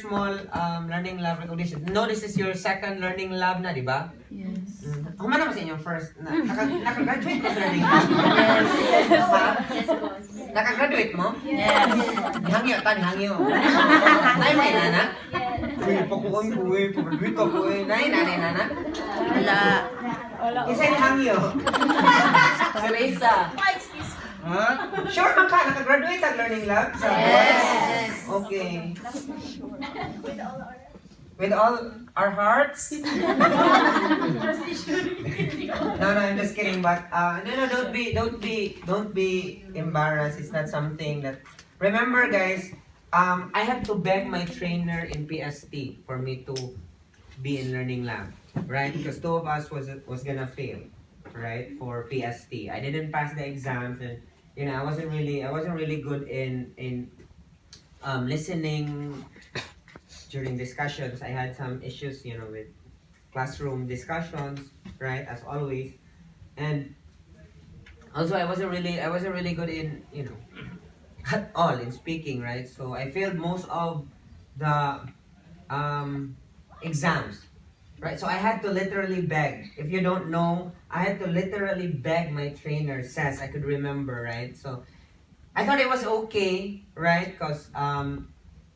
small learning lab recognition. No, this is your second learning lab na, di ba? Yes. Humana mo sa inyong first. Nakagraduate ko sa learning lab. Yes. Yes, boss. Nakagraduate mo? Yes. Hangyo, hangyo. Nay, may nana? Uy, pakuhan ko eh. Pag-graduate ako eh. Nay, nanay, nana? Wala. Isa yung hangyo. Teresa. Ha? Sure man ka, nakagraduate ang learning lab? Sa Yes. Okay. With all our hearts? No, I'm just kidding. But no, don't be embarrassed. It's not something that. Remember, guys, I had to beg my trainer in PST for me to be in learning lab, right? Because two of us was gonna fail, right, for PST. I didn't pass the exams, and I wasn't really good in listening during discussions. I had some issues, with classroom discussions, right, as always, and also I wasn't really good in, at all in speaking, right? So I failed most of the exams, right? So I had to literally beg. If you don't know, I had to literally beg my trainer, Says, I could remember, right? So I thought it was okay, right? Because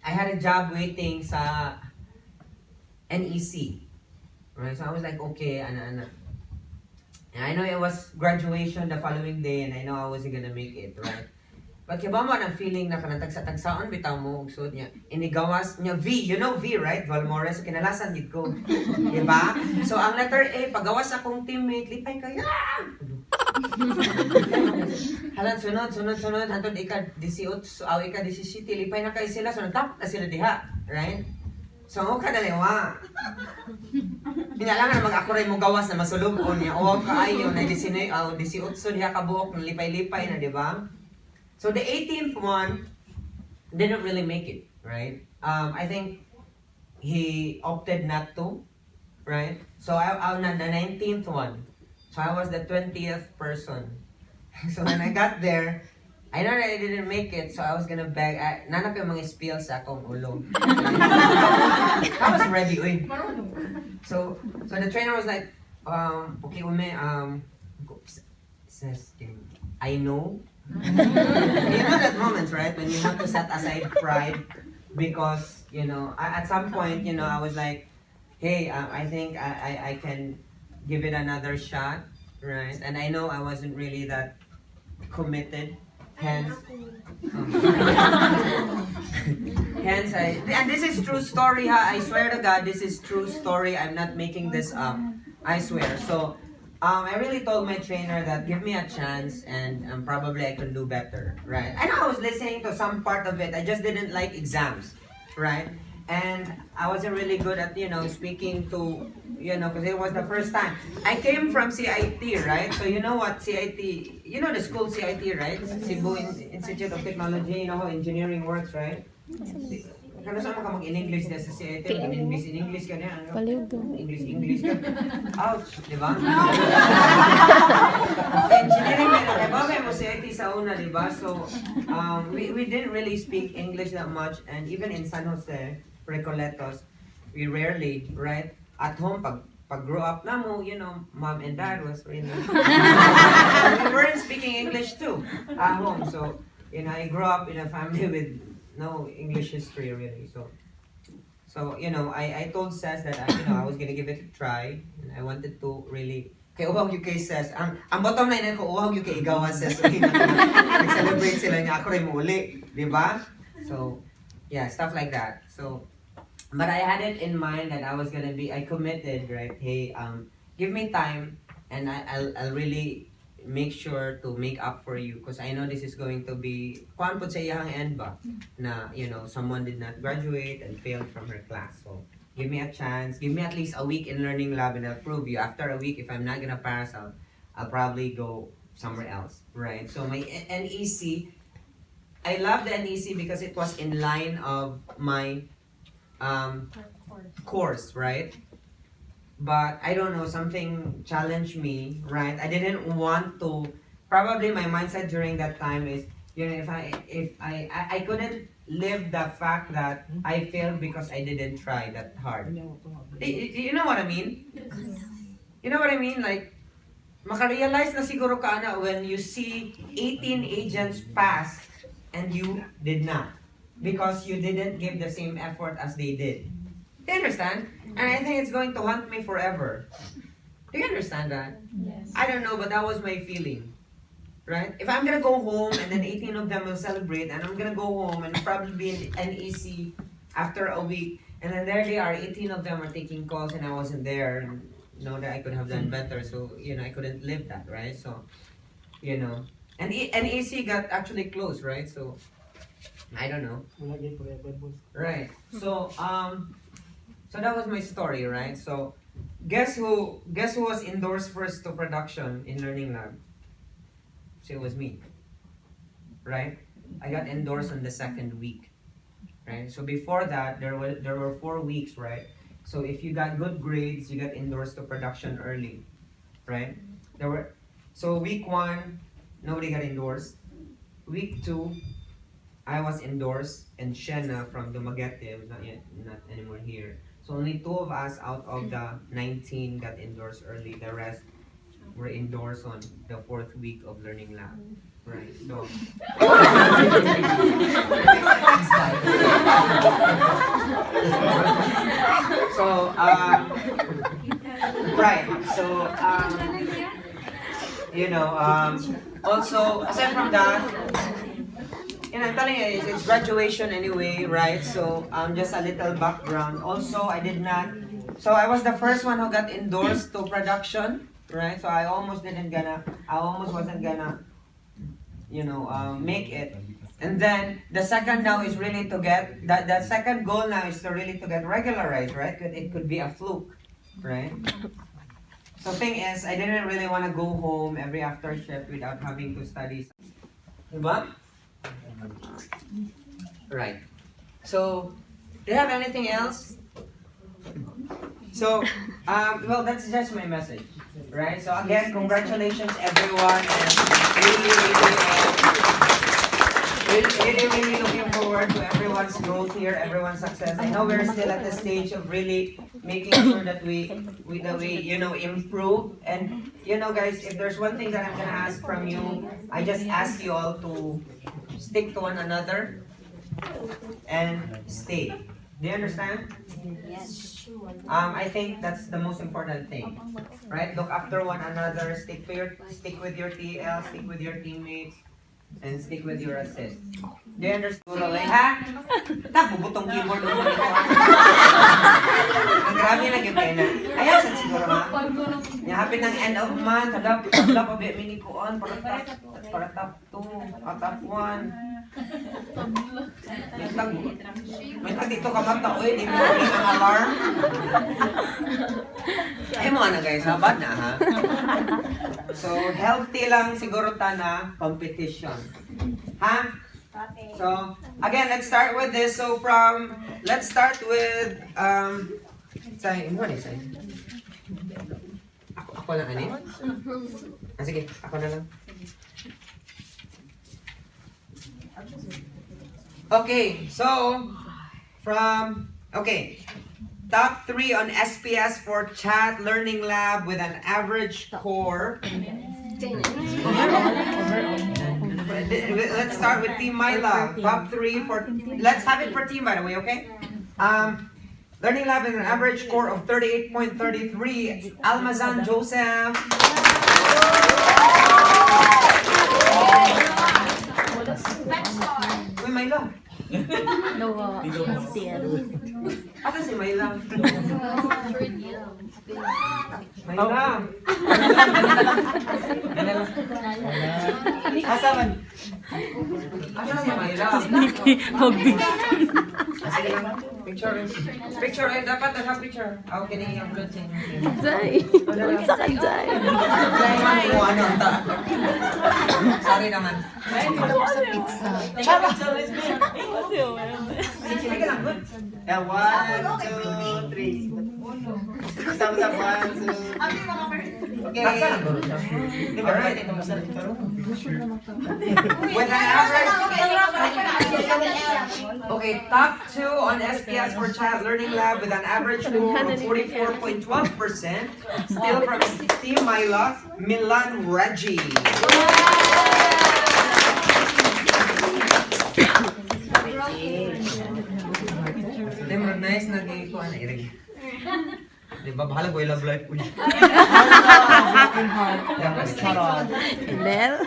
I had a job waiting sa NEC, right? So I was like, okay, ana. And I know it was graduation the following day, and I know I wasn't gonna make it, right? But kiba mo ang feeling na kanatagsa-tagsaon bitaw mo og suot niya. Inigawas niya V, you know V, right? Valmores, kinalasan gid ko. Diba? So ang letter A, pagawas akong teammate, lipay kayo. Halan sunod hantod ika 18, aw ika 17, lipay na kay sila, so nagtap na sila diha, right? So mo kada lewa. Pinalangan na mag-akuray mo gawas na masulog ko niya. O kaayo na 19 aw 18 diha ka buok ng lipay-lipay na, di ba? So the 18th one didn't really make it, right? I think he opted not to, right? So I na the 19th one. So I was the 20th person. So when I got there, I know that I didn't make it, so I was gonna beg. Nanap yung mga spills sa akong ulo. I was ready, uy. So the trainer was like, okay, ume, says, I know. You know that moment, right? When you have to set aside pride because, at some point, I was like, hey, I think I can give it another shot, right? And I know I wasn't really that committed. Hence, and this is true story, ha? I swear to God, this is true story. I'm not making this up. I swear. So, I really told my trainer that give me a chance and probably I can do better, right? I know I was listening to some part of it. I just didn't like exams, right? And I wasn't really good at, speaking to, because it was the first time. I came from CIT, right? So you know what CIT, the school CIT, right? Cebu Institute of Technology, how engineering works, right? Kano sa ka mag-in-English na sa CIT, in-English ka niya, English ka. Ouch, di ba? Engineering na, di ba? May mo CIT sa una, di ba? So, we didn't really speak English that much, and even in San Jose, Recoletos, we rarely, right? At home, pag grow up na mo, mom and dad was really... we weren't speaking English too, at home. So, I grew up in a family with no English history really. So I told Sess that I was gonna give it a try, and I wanted to really kay uwag yung kay Sess. Ang bottom line ko uwag yung kay Igawa Sess. Nag-celebrate sila niya ako rin muli, di ba? So yeah, stuff like that. So but I had it in mind that I committed, right? Hey, give me time and I'll really make sure to make up for you because I know this is going to be kuan pud sa iyang end ba na someone did not graduate and failed from her class. So give me a chance, give me at least a week in learning lab and I'll prove you. After a week, if I'm not gonna pass, I'll probably go somewhere else, right? So my NEC, I love the NEC because it was in line of my course, right? But I don't know, something challenged me, right? I didn't want to. Probably my mindset during that time is, if I couldn't live the fact that I failed because I didn't try that hard. You know what I mean? You know what I mean? Like, makarealize na siguro ka na when you see 18 agents pass and you did not. Because you didn't give the same effort as they did. Do you understand? And I think it's going to haunt me forever. Do you understand that? Yes. I don't know, but that was my feeling. Right? If I'm gonna go home and then 18 of them will celebrate and I'm gonna go home and probably be in NEC after a week and then there they are, 18 of them are taking calls and I wasn't there and know that I could have done better, so I couldn't live that, right? So and NEC got actually close, right? So I don't know. Right. So so that was my story, right? So guess who was endorsed first to production in Learning Lab? So it was me, right? I got endorsed on the second week, right? So before that, there were 4 weeks, right? So if you got good grades, you got endorsed to production early, right? So week 1, nobody got endorsed. Week 2, I was endorsed, and Shenna from Dumaguete was not anymore here. So only 2 of us out of the 19 got endorsed early. The rest were endorsed on the 4th week of Learning Lab. Right, so right, so also aside from that, I'm telling you, it's graduation anyway, right? So just a little background. Also, I was the first one who got endorsed to production, right? So I almost wasn't gonna make it. And then the second now is really to get that second goal now is to really to get regularized, right? It could be a fluke, right? So thing is, I didn't really want to go home every after shift without having to study. Diba? Right. So, do you have anything else? So, well, that's just my message, right? So again, congratulations everyone, and really looking forward to everyone's growth here, everyone's success. I know we're still at the stage of really making sure that we improve. And guys, if there's one thing that I'm gonna ask from you, I just ask you all to stick to one another and stay. Do you understand? Yes. I think that's the most important thing, right? Look after one another. Stick with your TL, stick with your teammates, and stick with your assist. Do you understand? Ha? Bubutong keyboard mo nito. Ang grabe na gipena. Ayaw sa siguro ma. Hapit ng end of month, hadap pa bi minikuan para top 2, top 1. May tag dito ka mata, oy, di mo ring ang alarm. Ay mo na guys, habad na ha. So, healthy lang siguro na competition. Ha? So, again, let's start with this. So, let's start with, Ako lang, ano? Sige, ako na lang. Okay, so, top 3 on SPS for Chat Learning Lab with an average score. Let's start with Team Myla. Top 3 let's have it for team, by the way, okay? Learning Lab with an average score of 38.33. Almazan Joseph. Uy, Myla. No, still. Asa si Myla? Myla. Asa man? Asa si Myla? Sige lang. Picture rin. Dapat naka-picture. Okay na yung blood sa inyo. Jai. Unsa ka, Jai? Sorry naman. Chara! Sige lang. Good. 1, 2, 3. Sama-sama. 1, 2. Basta lang guro siya. Alright. With an average... Okay, top 2 on SPS for Child Learning Lab with an average score of 44.12%. Still from Team Myla, Milan Reggie. Nice na gay ko, ano, irig. Di ba, bahala ko i-love life ko niya. Adel?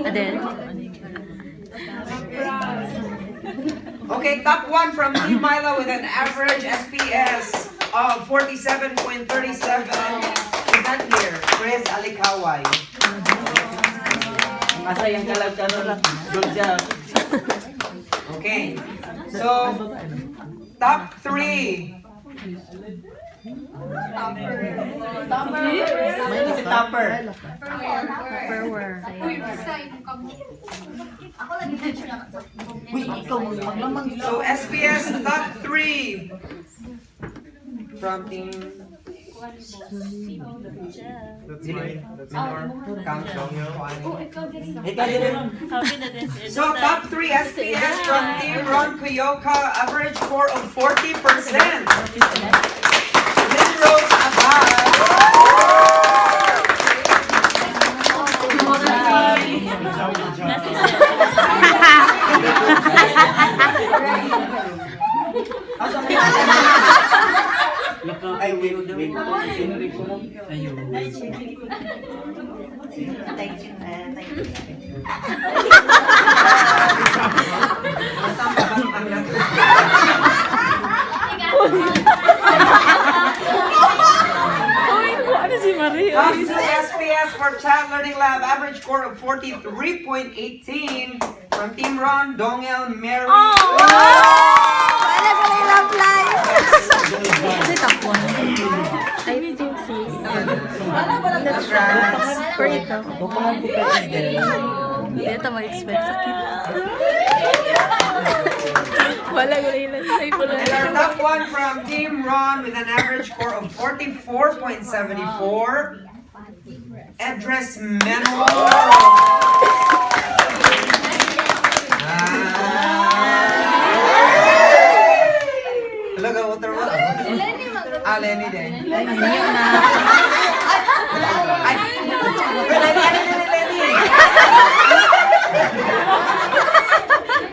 Adel? Okay, top 1 from Team Milo with an average SPS of 47.37. Is that here? Chris Alikaway. Masayang kalag ka nun. Good job. Okay, so top 3. May si Topper. So SPS top 3 from Team So top 3 SPS from Team Ron Kuyoka, average score of 40%. Rose Abad. Ay, wait. Ayun. Thank you. Ano si Maria? Top 2 SPS for Child Learning Lab, average score of 43.18 from Team Ron, Dongel, Mary. Wala ko na yung love life. Kasi top 1. Ay, may gypsy. For ito. Bukangan ko pa din. Hindi ito mag-expect sakit. Wala ko na yung love life. And our top 1 from Team Ron with an average score of 44.74. Address Manuel. Hello, go water mo. Lenny din. Lenny na. Ay, Lenny.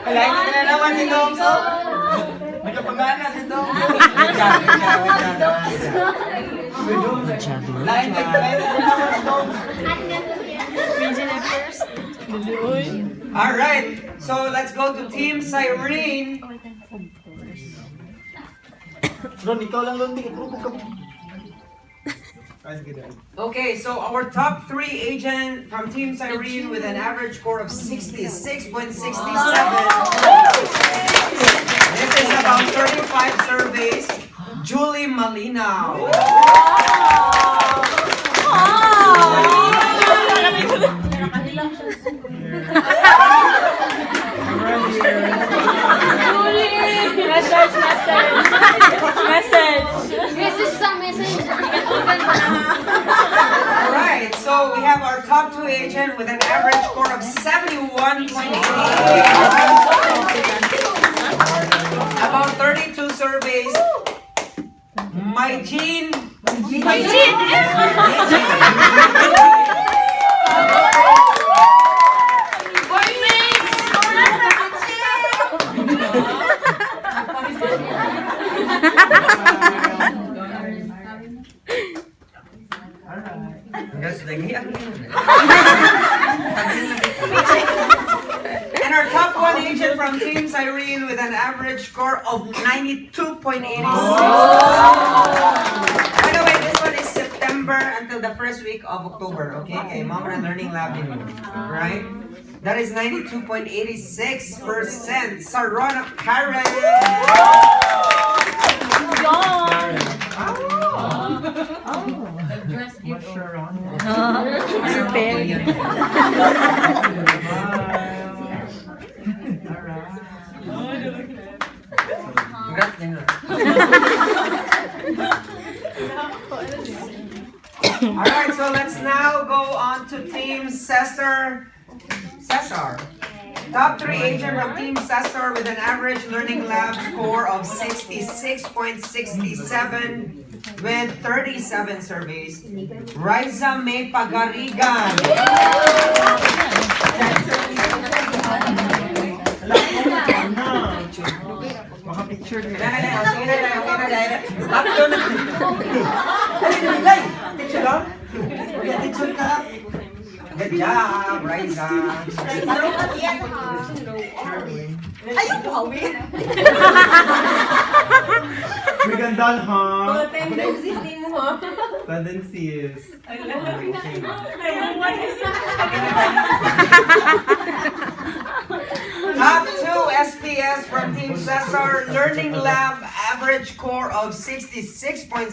Alay na naman si Domso. Nagkapagana si Domso. Lain na naman si Domso. Alright, so let's go to Team Cyrene. Ron, ikaw lang Lundi. Okay, so our top 3 agent from Team Cyrene with an average score of 66.67. This is about 35 surveys. Julie Malinaw. Alright, so we have our top 2 agent with an average score of 71.88. About 32 surveys. My Jean. And our top 1 agent from Team Cyrene with an average score of 92.86. By the way, this one is September until the first week of October, okay? Okay, Mom and Learning Lab din, right? That is 92.86%. Sarona Karen! Congrats din. Alright, so let's now go on to Team Cesar. Top 3 agent from Team Cesar with an average learning lab score of 66.67 with 37 surveys. Riza May Pagarigan. Maka-picture Okay nila. na. Tatlo na. Dali na, Lay. Teacher lang? Teacher ka. Good job, Riza. Ayun po, Awin. May gandaan ha. Tendencies mo, ha? Tendencies. Top 2 SPS from Team Cesar, Learning Lab, average score of 66.67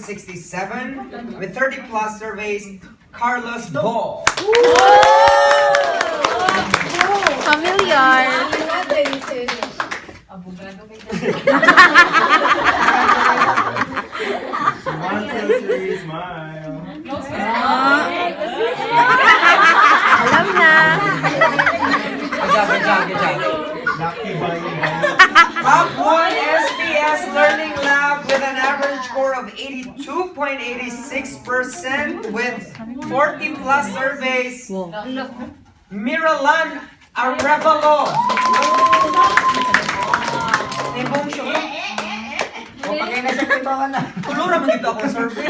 with 30 plus surveys, Carlos Ball. Familiar. One, two, three, smile. Alam na. Good job. Lucky boy. Top 1 SPS Learning Lab with an average score of 82.86% with 40 plus surveys, Miralan Arevalo. Emotion. Pagkaya nasa kibawan na. Kulura mo dito akong survey.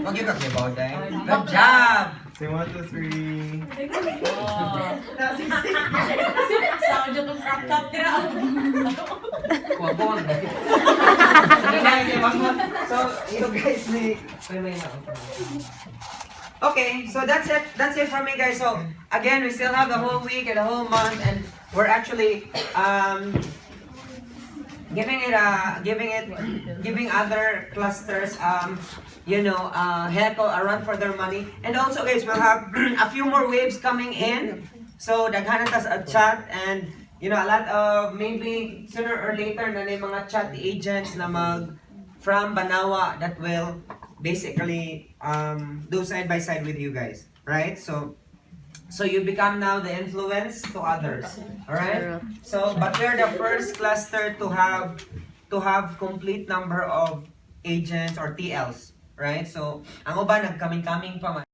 Mag-iba dahil. Good job. Say 1, 2, 3. Wabon. So, you guys okay, so that's it. That's it from me, guys. So, again, we still have the whole week and the whole month, and we're actually giving other clusters heck a run for their money. And also, guys, we'll have a few more waves coming in. So, daghanan tas a chat, and a lot of maybe sooner or later na may mga chat agents na from Banawa that will basically do side by side with you guys, right? So you become now the influence to others, all right? So, but we're the first cluster to have complete number of agents or TLs, right? So, ang uban nagkaming-kaming pa man.